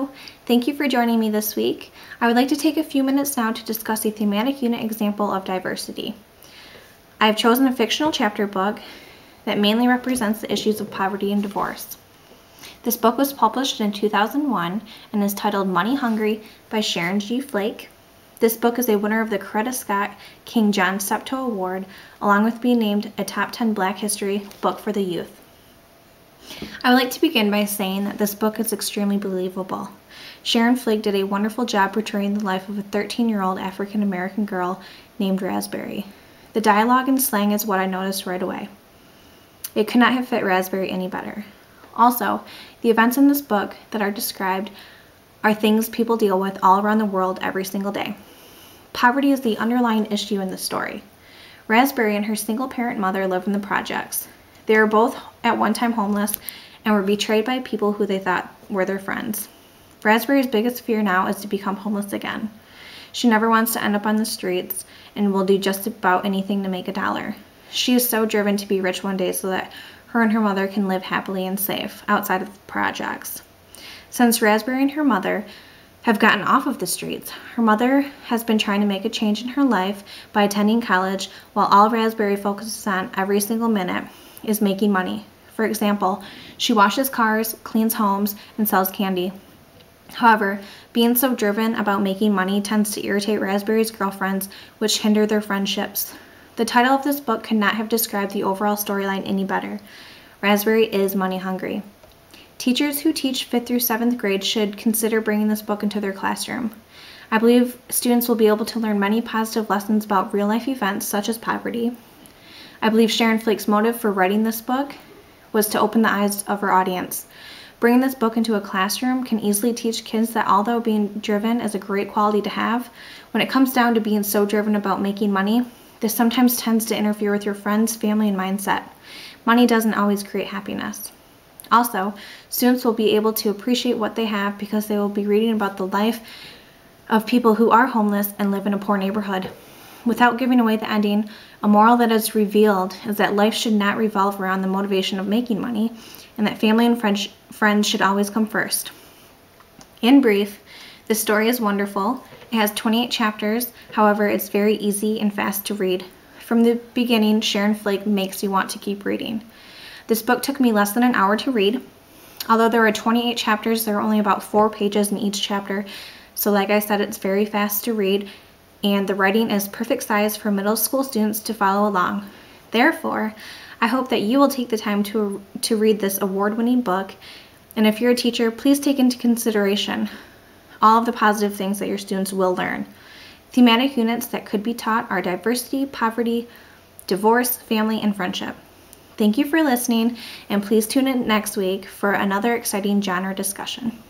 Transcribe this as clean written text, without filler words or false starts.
Hello, thank you for joining me this week. I would like to take a few minutes now to discuss a thematic unit example of diversity. I have chosen a fictional chapter book that mainly represents the issues of poverty and divorce. This book was published in 2001 and is titled Money Hungry by Sharon G. Flake. This book is a winner of the Coretta Scott King John Steptoe Award, along with being named a top 10 Black History book for the youth. I would like to begin by saying that this book is extremely believable. Sharon Flake did a wonderful job portraying the life of a 13-year-old African-American girl named Raspberry. The dialogue and slang is what I noticed right away. It could not have fit Raspberry any better. Also, the events in this book that are described are things people deal with all around the world every single day. Poverty is the underlying issue in the story. Raspberry and her single-parent mother live in the projects. They were both at one time homeless and were betrayed by people who they thought were their friends. Raspberry's biggest fear now is to become homeless again. She never wants to end up on the streets and will do just about anything to make a dollar. She is so driven to be rich one day so that her and her mother can live happily and safe outside of the projects. Since Raspberry and her mother have gotten off of the streets, her mother has been trying to make a change in her life by attending college, while all Raspberry focuses on every single minute is making money. For example, she washes cars, cleans homes, and sells candy. However, being so driven about making money tends to irritate Raspberry's girlfriends, which hinder their friendships. The title of this book could not have described the overall storyline any better. Raspberry is money hungry. Teachers who teach 5th through 7th grade should consider bringing this book into their classroom. I believe students will be able to learn many positive lessons about real-life events such as poverty. I believe Sharon Flake's motive for writing this book was to open the eyes of her audience. Bringing this book into a classroom can easily teach kids that although being driven is a great quality to have, when it comes down to being so driven about making money, this sometimes tends to interfere with your friends, family, and mindset. Money doesn't always create happiness. Also, students will be able to appreciate what they have because they will be reading about the life of people who are homeless and live in a poor neighborhood. Without giving away the ending, a moral that is revealed is that life should not revolve around the motivation of making money, and that family and friends should always come first. In brief, this story is wonderful. It has 28 chapters, however, it's very easy and fast to read. From the beginning, Sharon Flake makes you want to keep reading. This book took me less than an hour to read. Although there are 28 chapters, there are only about 4 pages in each chapter, so like I said, it's very fast to read, and the writing is perfect size for middle school students to follow along. Therefore, I hope that you will take the time to read this award-winning book, and if you're a teacher, please take into consideration all of the positive things that your students will learn. Thematic units that could be taught are diversity, poverty, divorce, family, and friendship. Thank you for listening, and please tune in next week for another exciting genre discussion.